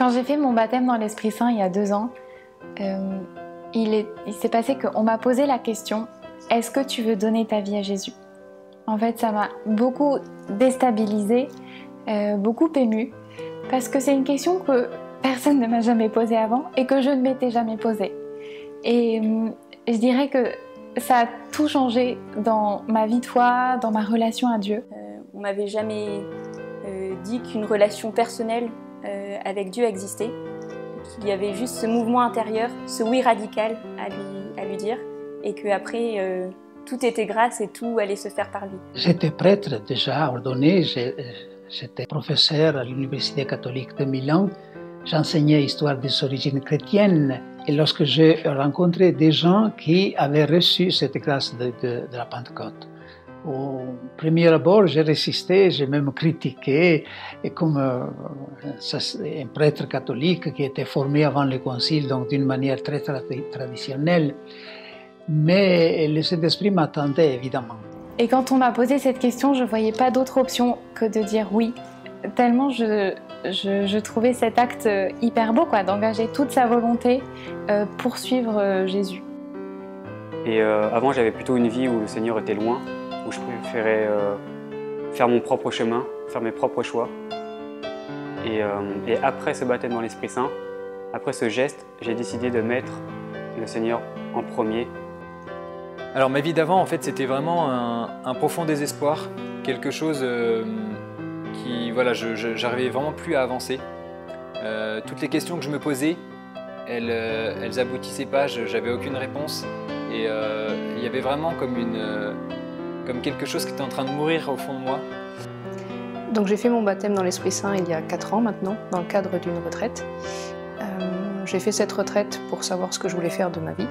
Quand j'ai fait mon baptême dans l'Esprit Saint il y a 2 ans, il s'est passé qu'on m'a posé la question « Est-ce que tu veux donner ta vie à Jésus ?» En fait, ça m'a beaucoup déstabilisée, beaucoup émue, parce que c'est une question que personne ne m'a jamais posée avant et que je ne m'étais jamais posée. Et je dirais que ça a tout changé dans ma vie de foi, dans ma relation à Dieu. On m'avait jamais dit qu'une relation personnelle avec Dieu existait, qu'il y avait juste ce mouvement intérieur, ce oui radical à lui dire, et qu'après tout était grâce et tout allait se faire par lui. J'étais prêtre déjà ordonné, j'étais professeur à l'Université catholique de Milan, j'enseignais l'histoire des origines chrétiennes. Et lorsque j'ai rencontré des gens qui avaient reçu cette grâce de la Pentecôte, au premier abord, j'ai résisté, j'ai même critiqué, et comme un prêtre catholique qui était formé avant le concile, donc d'une manière très traditionnelle. Mais le Saint-Esprit m'attendait, évidemment. Et quand on m'a posé cette question, je ne voyais pas d'autre option que de dire oui. Tellement je trouvais cet acte hyper beau, d'engager toute sa volonté pour suivre Jésus. Et avant, j'avais plutôt une vie où le Seigneur était loin, où je préférais faire mon propre chemin, faire mes propres choix. Et après ce baptême dans l'Esprit Saint, après ce geste, j'ai décidé de mettre le Seigneur en premier. Alors ma vie d'avant, en fait, c'était vraiment un profond désespoir, quelque chose qui, voilà, j'arrivais vraiment plus à avancer. Toutes les questions que je me posais, elles aboutissaient pas, j'avais aucune réponse. Et il y avait vraiment comme quelque chose qui était en train de mourir au fond de moi. Donc j'ai fait mon baptême dans l'Esprit Saint il y a 4 ans maintenant, dans le cadre d'une retraite. J'ai fait cette retraite pour savoir ce que je voulais faire de ma vie.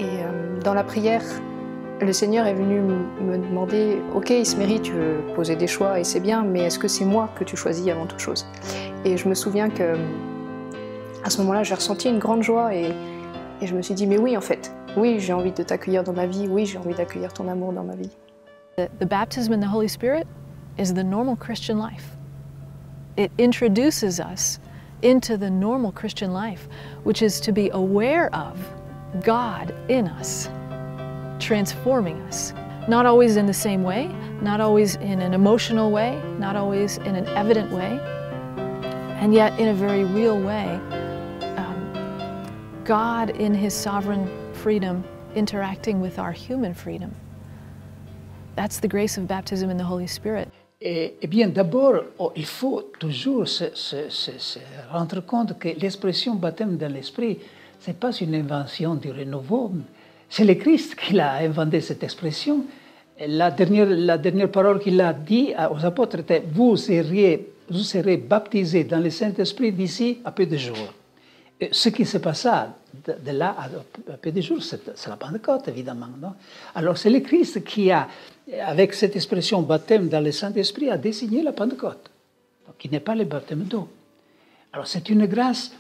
Et dans la prière, le Seigneur est venu me demander « Ok, Isméry, tu veux poser des choix et c'est bien, mais est-ce que c'est moi que tu choisis avant toute chose ?» Et je me souviens qu'à ce moment-là, j'ai ressenti une grande joie et je me suis dit « Mais oui, en fait, oui, j'ai envie de t'accueillir dans ma vie, oui, j'ai envie d'accueillir ton amour dans ma vie. » The baptism in the Holy Spirit is the normal Christian life. It introduces us into the normal Christian life, which is to be aware of God in us, transforming us. Not always in the same way, not always in an emotional way, not always in an evident way, and yet in a very real way, God in His sovereign freedom interacting with our human freedom. That's the grace of baptism in the Holy Spirit. Eh bien, d'abord, il faut toujours se rendre compte que l'expression baptême dans l'esprit, ce n'est pas une invention du renouveau. C'est le Christ qui a inventé cette expression. La dernière parole qu'il a dit aux apôtres était « Vous serez baptisés dans le Saint-Esprit d'ici à peu de jours ». Ce qui se passa de là à peu de jours, c'est la Pentecôte, évidemment. Non? Alors, c'est le Christ qui a, avec cette expression baptême dans le Saint-Esprit, a désigné la Pentecôte, donc, qui n'est pas le baptême d'eau. Alors, c'est une grâce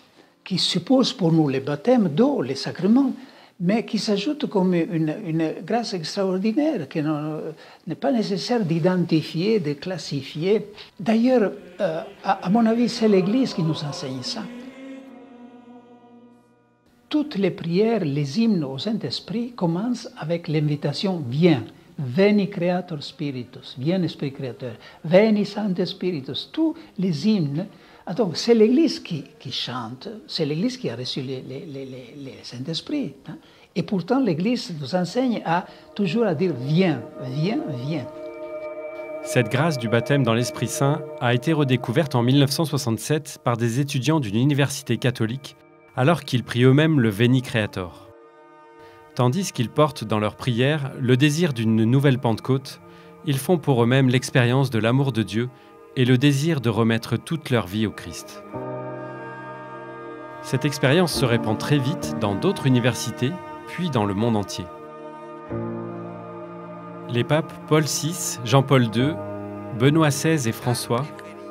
qui suppose pour nous le baptême d'eau, les sacrements, mais qui s'ajoute comme une grâce extraordinaire, qu'il n'est pas nécessaire d'identifier, de classifier. D'ailleurs, à mon avis, c'est l'Église qui nous enseigne ça. Toutes les prières, les hymnes au Saint-Esprit commencent avec l'invitation « Viens ». Veni Creator Spiritus, viens Esprit Créateur, Veni Sancte Spiritus. Tous les hymnes, donc c'est l'Église qui chante, c'est l'Église qui a reçu le Saint-Esprit. Hein? Et pourtant l'Église nous enseigne toujours à dire « Viens, viens, viens ». Cette grâce du baptême dans l'Esprit Saint a été redécouverte en 1967 par des étudiants d'une université catholique alors qu'ils prient eux-mêmes le Veni Creator. Tandis qu'ils portent dans leur prière le désir d'une nouvelle Pentecôte, ils font pour eux-mêmes l'expérience de l'amour de Dieu et le désir de remettre toute leur vie au Christ. Cette expérience se répand très vite dans d'autres universités, puis dans le monde entier. Les papes Paul VI, Jean-Paul II, Benoît XVI et François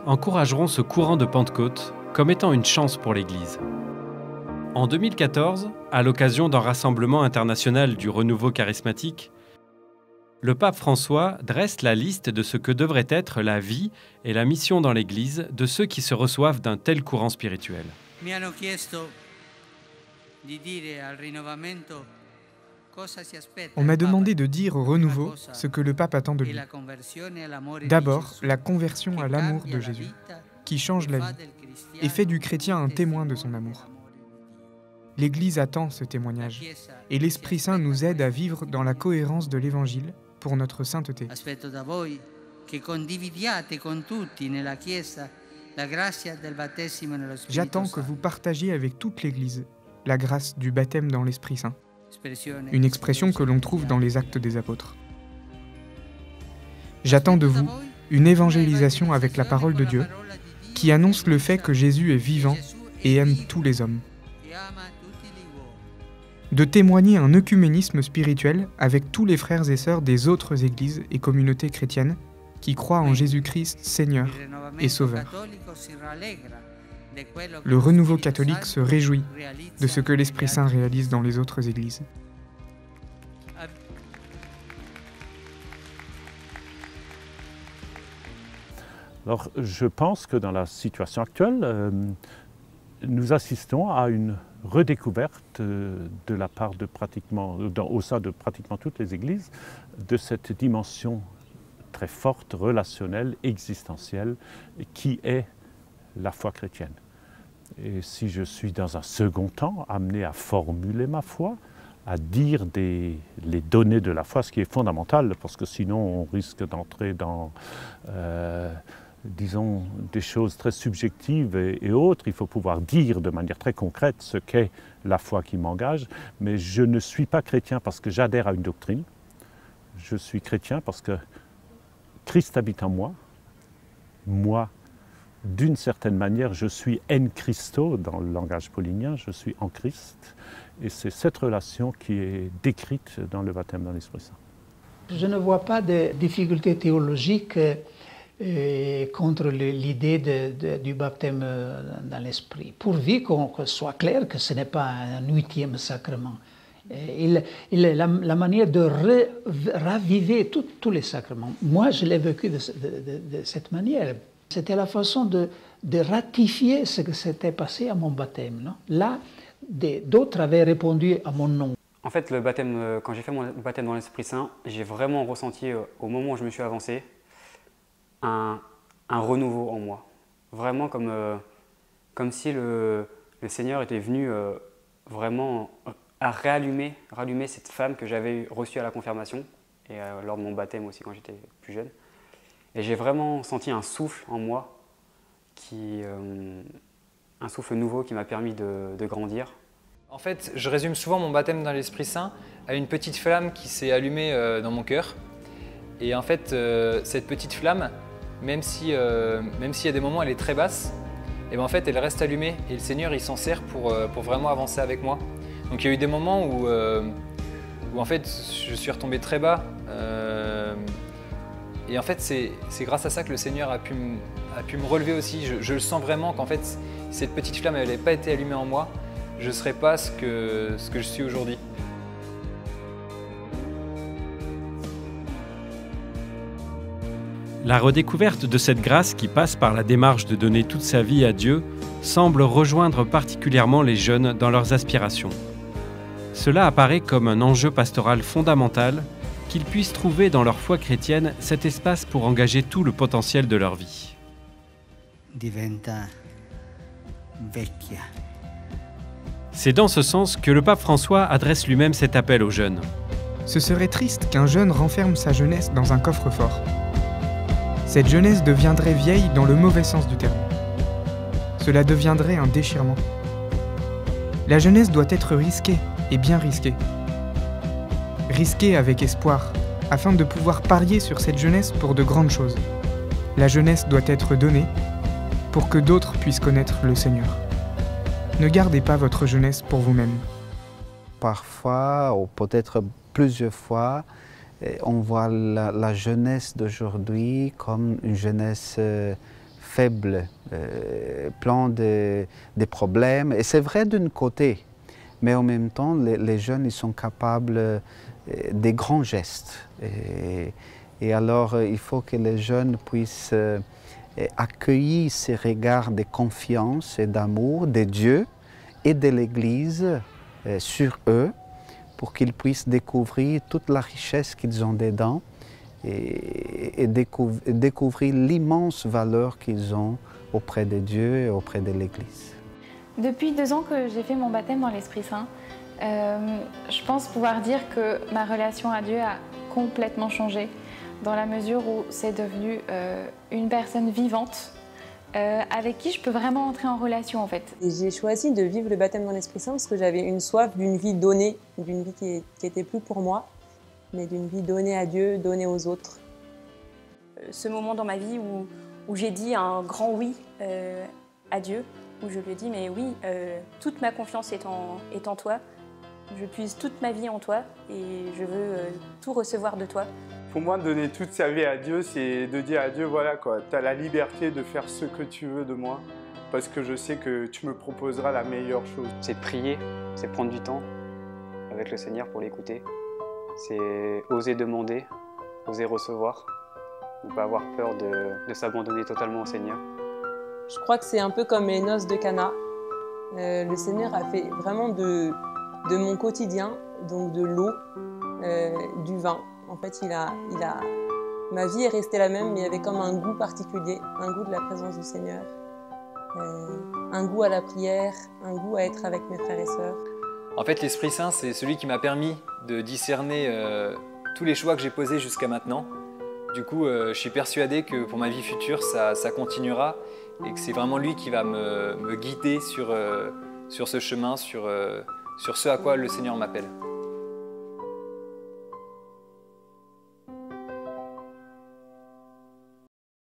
encourageront ce courant de Pentecôte comme étant une chance pour l'Église. En 2014, à l'occasion d'un rassemblement international du renouveau charismatique, le pape François dresse la liste de ce que devrait être la vie et la mission dans l'Église de ceux qui se reçoivent d'un tel courant spirituel. On m'a demandé de dire au renouveau ce que le pape attend de lui. D'abord, la conversion à l'amour de Jésus, qui change la vie et fait du chrétien un témoin de son amour. L'Église attend ce témoignage et l'Esprit Saint nous aide à vivre dans la cohérence de l'Évangile pour notre sainteté. J'attends que vous partagiez avec toute l'Église la grâce du baptême dans l'Esprit Saint, une expression que l'on trouve dans les Actes des Apôtres. J'attends de vous une évangélisation avec la parole de Dieu qui annonce le fait que Jésus est vivant et aime tous les hommes. De témoigner un œcuménisme spirituel avec tous les frères et sœurs des autres églises et communautés chrétiennes qui croient en Jésus-Christ Seigneur et Sauveur. Le renouveau catholique se réjouit de ce que l'Esprit Saint réalise dans les autres églises. Alors, je pense que dans la situation actuelle, nous assistons à une redécouverte de la part de au sein de pratiquement toutes les églises de cette dimension très forte, relationnelle, existentielle, qui est la foi chrétienne. Et si je suis dans un second temps amené à formuler ma foi, à dire les données de la foi, ce qui est fondamental, parce que sinon on risque d'entrer dans, disons, des choses très subjectives et autres. Il faut pouvoir dire de manière très concrète ce qu'est la foi qui m'engage, mais je ne suis pas chrétien parce que j'adhère à une doctrine. Je suis chrétien parce que Christ habite en moi. Moi, d'une certaine manière, je suis en Christo, dans le langage paulinien, je suis en Christ. Et c'est cette relation qui est décrite dans le baptême dans l'Esprit Saint. Je ne vois pas de difficultés théologiques contre l'idée du baptême dans l'Esprit, pourvu qu'on soit clair que ce n'est pas un 8e sacrement. La manière de raviver tous les sacrements. Moi, je l'ai vécu de cette manière. C'était la façon de ratifier ce que s'était passé à mon baptême. Non? Là, d'autres avaient répondu à mon nom. En fait, le baptême, quand j'ai fait mon baptême dans l'Esprit Saint, j'ai vraiment ressenti, au moment où je me suis avancé, un renouveau en moi. Vraiment comme si le Seigneur était venu vraiment à rallumer cette flamme que j'avais reçue à la confirmation et lors de mon baptême aussi quand j'étais plus jeune. Et j'ai vraiment senti un souffle en moi, un souffle nouveau qui m'a permis de grandir. En fait, je résume souvent mon baptême dans l'Esprit Saint à une petite flamme qui s'est allumée dans mon cœur. Et en fait, cette petite flamme, même s'il y a des moments où elle est très basse, et ben en fait, elle reste allumée et le Seigneur il s'en sert pour vraiment avancer avec moi. Donc il y a eu des moments où en fait, je suis retombé très bas. Et en fait, c'est grâce à ça que le Seigneur a pu me relever aussi. Je le sens vraiment qu'en fait, si cette petite flamme n'avait pas été allumée en moi, je ne serais pas ce que je suis aujourd'hui. La redécouverte de cette grâce qui passe par la démarche de donner toute sa vie à Dieu semble rejoindre particulièrement les jeunes dans leurs aspirations. Cela apparaît comme un enjeu pastoral fondamental, qu'ils puissent trouver dans leur foi chrétienne cet espace pour engager tout le potentiel de leur vie. C'est dans ce sens que le pape François adresse lui-même cet appel aux jeunes. Ce serait triste qu'un jeune renferme sa jeunesse dans un coffre-fort. Cette jeunesse deviendrait vieille dans le mauvais sens du terme. Cela deviendrait un déchirement. La jeunesse doit être risquée, et bien risquée. Risquée avec espoir, afin de pouvoir parier sur cette jeunesse pour de grandes choses. La jeunesse doit être donnée pour que d'autres puissent connaître le Seigneur. Ne gardez pas votre jeunesse pour vous-même. Parfois, ou peut-être plusieurs fois, on voit la jeunesse d'aujourd'hui comme une jeunesse faible, plein de problèmes. Et c'est vrai d'un côté, mais en même temps, les jeunes ils sont capables des grands gestes. Et alors, il faut que les jeunes puissent accueillir ces regards de confiance et d'amour de Dieu et de l'Église sur eux, pour qu'ils puissent découvrir toute la richesse qu'ils ont dedans et découvrir l'immense valeur qu'ils ont auprès de Dieu et auprès de l'Église. Depuis 2 ans que j'ai fait mon baptême dans l'Esprit Saint, je pense pouvoir dire que ma relation à Dieu a complètement changé, dans la mesure où c'est devenu une personne vivante avec qui je peux vraiment entrer en relation en fait. J'ai choisi de vivre le baptême dans l'Esprit Saint parce que j'avais une soif d'une vie donnée, d'une vie qui n'était plus pour moi, mais d'une vie donnée à Dieu, donnée aux autres. Ce moment dans ma vie où j'ai dit un grand oui à Dieu, où je lui ai dit mais oui, toute ma confiance est en toi, je puise toute ma vie en toi et je veux tout recevoir de toi. Pour moi, donner toute sa vie à Dieu, c'est de dire à Dieu, voilà quoi, tu as la liberté de faire ce que tu veux de moi, parce que je sais que tu me proposeras la meilleure chose. C'est prier, c'est prendre du temps avec le Seigneur pour l'écouter. C'est oser demander, oser recevoir, ne pas avoir peur de s'abandonner totalement au Seigneur. Je crois que c'est un peu comme les noces de Cana. Le Seigneur a fait vraiment de mon quotidien, donc de l'eau, du vin. En fait, ma vie est restée la même, mais il y avait comme un goût particulier, un goût de la présence du Seigneur, un goût à la prière, un goût à être avec mes frères et sœurs. En fait, l'Esprit Saint, c'est celui qui m'a permis de discerner tous les choix que j'ai posés jusqu'à maintenant. Du coup, je suis persuadé que pour ma vie future, ça continuera et que c'est vraiment lui qui va me guider sur ce chemin, sur ce à quoi le Seigneur m'appelle.